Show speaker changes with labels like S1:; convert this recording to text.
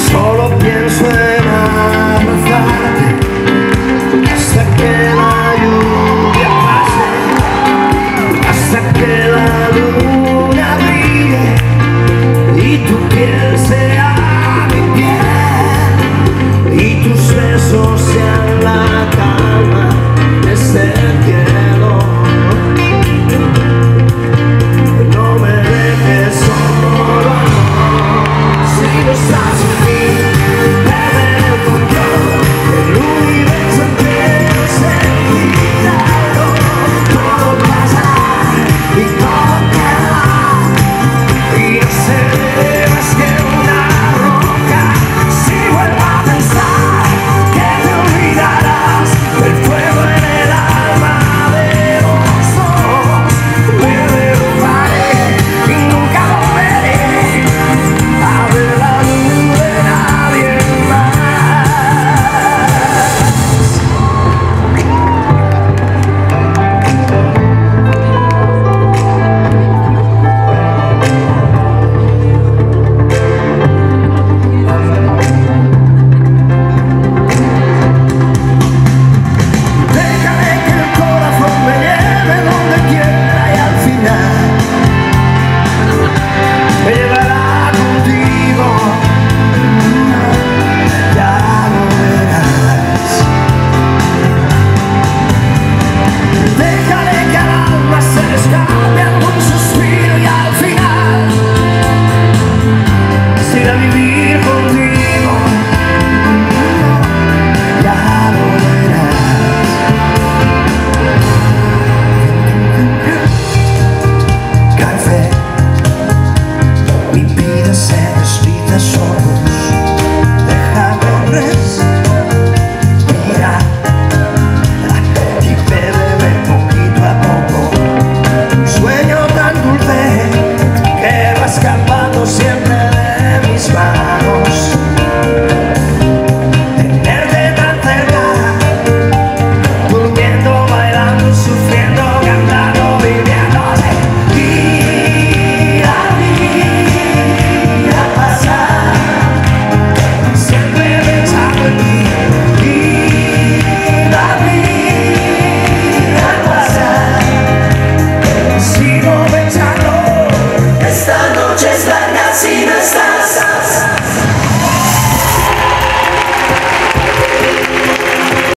S1: Solo pienso en abrazarte hasta que la lluvia pase, hasta que la luna brille y tu piel sea mi piel y tus besos sean la calma de ese cielo. No me dejes solo, si no estás en mí, perder el control, el universo entero se gira, todo pasará y todo quedará, y no seré más que una roca. Si vuelvo a pensar que te olvidarás del fuego en el alma de los ojos, me derrumbaré y nunca volveré a ver la luz de nadie más. Déjame que el corazón me lleve donde quiera y al final me llevará contigo, ya lo verás. Déjale que al alma se le escape algún suspiro y al final será vivir contigo, ya lo verás. Café, mi vida se desliza solos, déjame rezar.